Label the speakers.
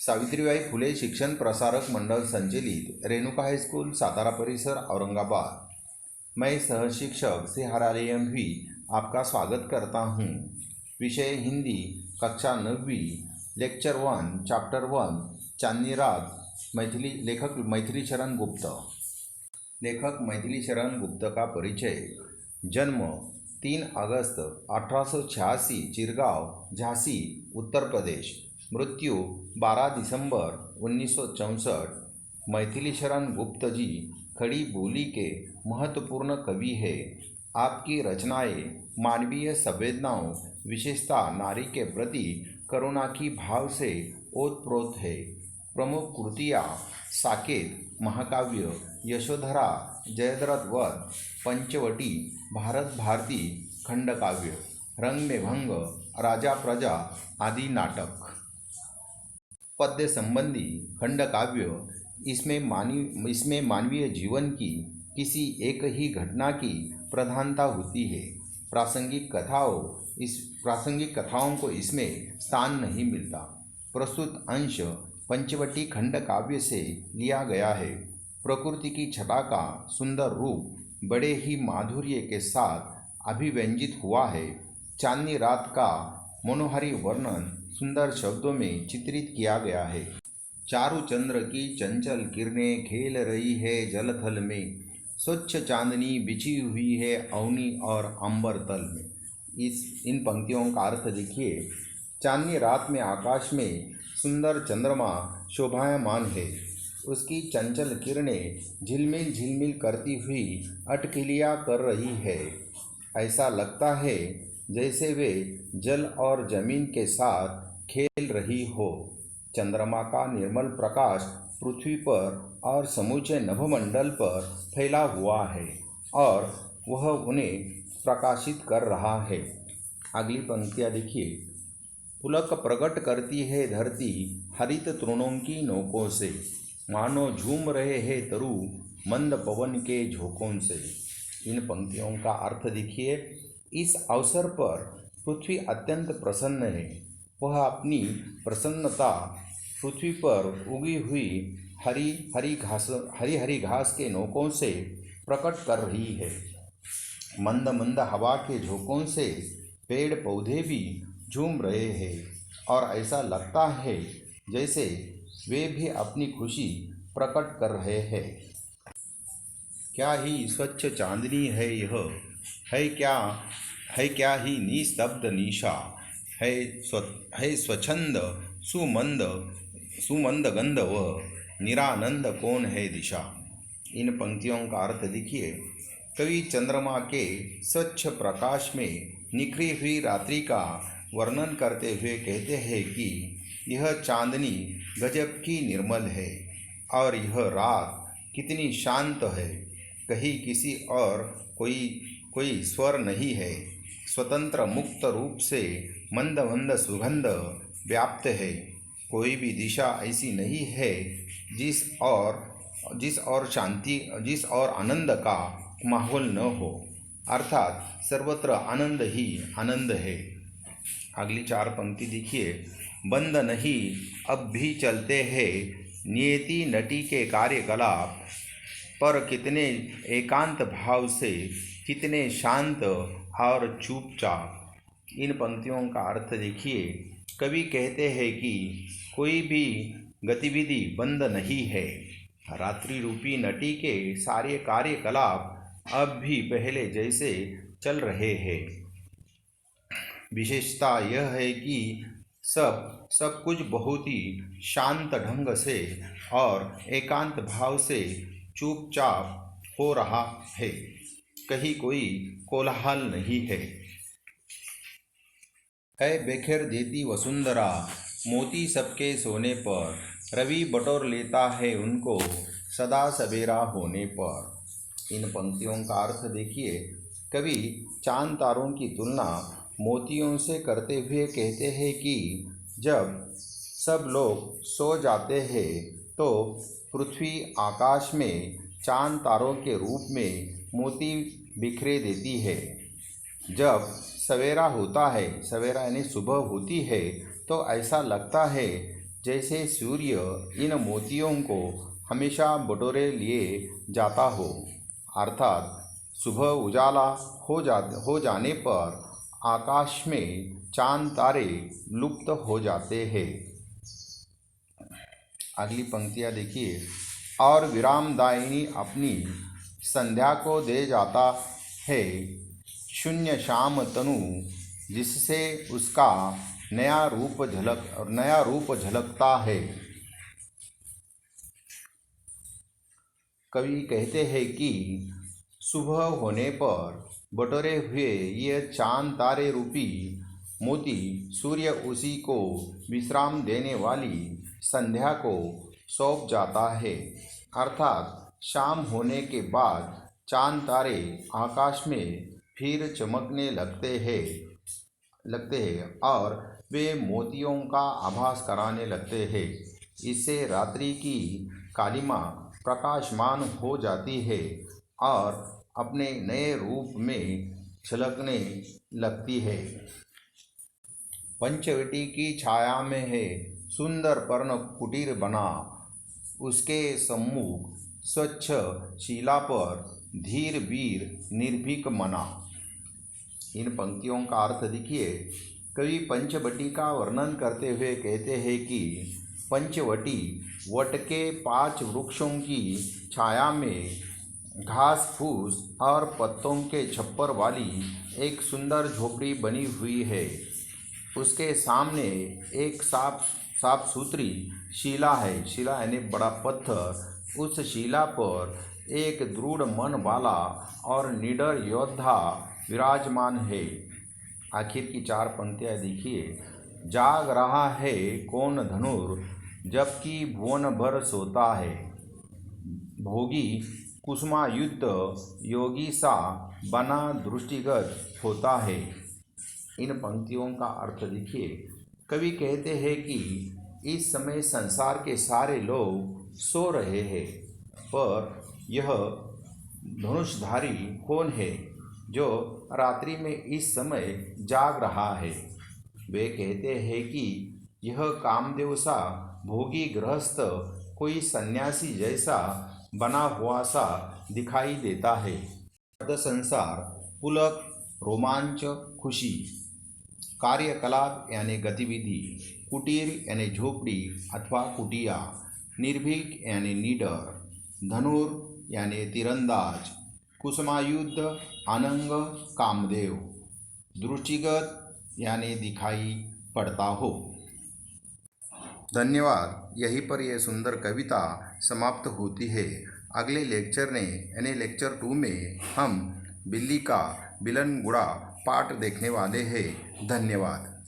Speaker 1: सावित्रीबाई फुले शिक्षण प्रसारक मंडल संचालित रेणुका हाईस्कूल सातारा परिसर औरंगाबाद। मैं सह शिक्षक सिहारालयम भी आपका स्वागत करता हूँ। विषय हिंदी, कक्षा 9वीं, लेक्चर 1, चैप्टर 1, चांदनी रात। मैथिली लेखक मैथिली शरण गुप्त। लेखक मैथिली शरण गुप्त का परिचय। जन्म 3 अगस्त 1886, चिरगांव, झांसी, उत्तर प्रदेश। मृत्यु 12 दिसंबर 1964। मैथिली शरण गुप्त जी खड़ी बोली के महत्वपूर्ण कवि है। आपकी रचनाएं मानवीय संवेदनाओं, विशेषता नारी के प्रति करुणा की भाव से ओतप्रोत है। प्रमुख कृतियाँ साकेत, महाकाव्य, यशोधरा, जयद्रथ वध, पंचवटी, भारत भारती, खंडकाव्य, रंग में भंग, राजा प्रजा आदि नाटक। पद्य संबंधी खंडकाव्य। इसमें मानवीय जीवन की किसी एक ही घटना की प्रधानता होती है। प्रासंगिक कथाओं को इसमें स्थान नहीं मिलता। प्रस्तुत अंश पंचवटी खंड काव्य से लिया गया है। प्रकृति की छटा का सुंदर रूप बड़े ही माधुर्य के साथ अभिव्यंजित हुआ है। चांदनी रात का मनोहारी वर्णन सुंदर शब्दों में चित्रित किया गया है। चारु चंद्र की चंचल किरणें खेल रही है जलथल में, स्वच्छ चांदनी बिछी हुई है अवनी और अंबर तल में। इन पंक्तियों का अर्थ देखिए। चांदनी रात में आकाश में सुंदर चंद्रमा शोभायमान है। उसकी चंचल किरणें झिलमिल झिलमिल करती हुई अटकलियाँ कर रही है। ऐसा लगता है जैसे वे जल और जमीन के साथ खेल रही हो। चंद्रमा का निर्मल प्रकाश पृथ्वी पर और समूचे नभमंडल पर फैला हुआ है और वह उन्हें प्रकाशित कर रहा है। अगली पंक्तियाँ देखिए। पुलक प्रकट करती है धरती हरित तृणों की नोकों से, मानो झूम रहे हैं तरु मंद पवन के झोंकों से। इन पंक्तियों का अर्थ देखिए। इस अवसर पर पृथ्वी अत्यंत प्रसन्न है। वह अपनी प्रसन्नता पृथ्वी पर उगी हुई हरी हरी घास के नोकों से प्रकट कर रही है। मंद मंद हवा के झोंकों से पेड़ पौधे भी झूम रहे हैं और ऐसा लगता है जैसे वे भी अपनी खुशी प्रकट कर रहे हैं। क्या ही स्वच्छ चांदनी है यह, है क्या ही निस्तब्ध निशा, है स्वच्छंद सुमंद गंध व निरानंद कौन है दिशा। इन पंक्तियों का अर्थ देखिए। कवि चंद्रमा के स्वच्छ प्रकाश में निखरी हुई रात्रि का वर्णन करते हुए कहते हैं कि यह चांदनी गजब की निर्मल है और यह रात कितनी शांत है। कहीं किसी और कोई स्वर नहीं है। स्वतंत्र मुक्त रूप से मंद मंद सुगंध व्याप्त है। कोई भी दिशा ऐसी नहीं है जिस और आनंद का माहौल न हो। अर्थात सर्वत्र आनंद ही आनंद है। अगली 4 पंक्ति देखिए। बंद नहीं अब भी चलते हैं नियति नटी के कार्यकलाप, पर कितने एकांत भाव से, कितने शांत और चुपचाप। इन पंक्तियों का अर्थ देखिए। कवि कहते हैं कि कोई भी गतिविधि बंद नहीं है। रात्रि रूपी नटी के सारे कार्यकलाप अब भी पहले जैसे चल रहे हैं। विशेषता यह है कि सब कुछ बहुत ही शांत ढंग से और एकांत भाव से चुपचाप हो रहा है। कहीं कोई कोलाहल नहीं है। बेखेर देती वसुंधरा मोती सबके सोने पर, रवि बटोर लेता है उनको सदा सवेरा होने पर। इन पंक्तियों का अर्थ देखिए। कवि चांद तारों की तुलना मोतियों से करते हुए कहते हैं कि जब सब लोग सो जाते हैं तो पृथ्वी आकाश में चांद तारों के रूप में मोती बिखरे देती है। जब सवेरा होता है, सवेरा यानी सुबह होती है, तो ऐसा लगता है जैसे सूर्य इन मोतियों को हमेशा बटोरे लिए जाता हो, अर्थात सुबह उजाला हो जाने पर आकाश में चांद तारे लुप्त हो जाते हैं। अगली पंक्तियाँ देखिए। और विरामदायिनी अपनी संध्या को दे जाता है शून्य श्याम तनु, जिससे उसका नया रूप झलकता है। कवि कहते हैं कि सुबह होने पर बटोरे हुए ये चांद तारे रूपी मोती सूर्य उसी को विश्राम देने वाली संध्या को सौंप जाता है, अर्थात शाम होने के बाद चांद तारे आकाश में फिर चमकने लगते हैं और वे मोतियों का आभास कराने लगते हैं। इससे रात्रि की कालिमा प्रकाशमान हो जाती है और अपने नए रूप में झलकने लगती है। पंचवटी की छाया में है सुंदर पर्ण कुटीर बना, उसके सम्मुख स्वच्छ शिला पर धीर वीर निर्भीक मना। इन पंक्तियों का अर्थ देखिए। कवि पंचवटी का वर्णन करते हुए कहते हैं कि पंचवटी वट के 5 वृक्षों की छाया में घास फूस और पत्तों के छप्पर वाली एक सुंदर झोपड़ी बनी हुई है। उसके सामने एक साफ सुथरी शिला है। शिला यानी बड़ा पत्थर। उस शिला पर एक दृढ़ मन वाला और निडर योद्धा विराजमान है। आखिर की 4 पंक्तियाँ देखिए। जाग रहा है कौन धनुर, जबकि भुवन भर सोता है। भोगी कुसुमायुक्त योगी सा बना दृष्टिगत होता है। इन पंक्तियों का अर्थ देखिए। कवि कहते हैं कि इस समय संसार के सारे लोग सो रहे हैं, पर यह धनुषधारी कौन है जो रात्रि में इस समय जाग रहा है। वे कहते हैं कि यह कामदेव सा भोगी गृहस्थ कोई सन्यासी जैसा बना हुआ सा दिखाई देता है। संसार पुलक, रोमांच, खुशी। कार्यकलाप यानी गतिविधि। कुटीर यानी झोपड़ी अथवा कुटिया। निर्भीक यानी निडर। धनुर यानी तीरंदाज। कुसुमायुद्ध अनंग कामदेव। दृष्टिगत यानी दिखाई पड़ता हो। धन्यवाद। यहीं पर यह सुंदर कविता समाप्त होती है। अगले लेक्चर यानी लेक्चर 2 में हम बिल्ली का बिलन गुड़ा पाठ देखने वाले हैं। धन्यवाद।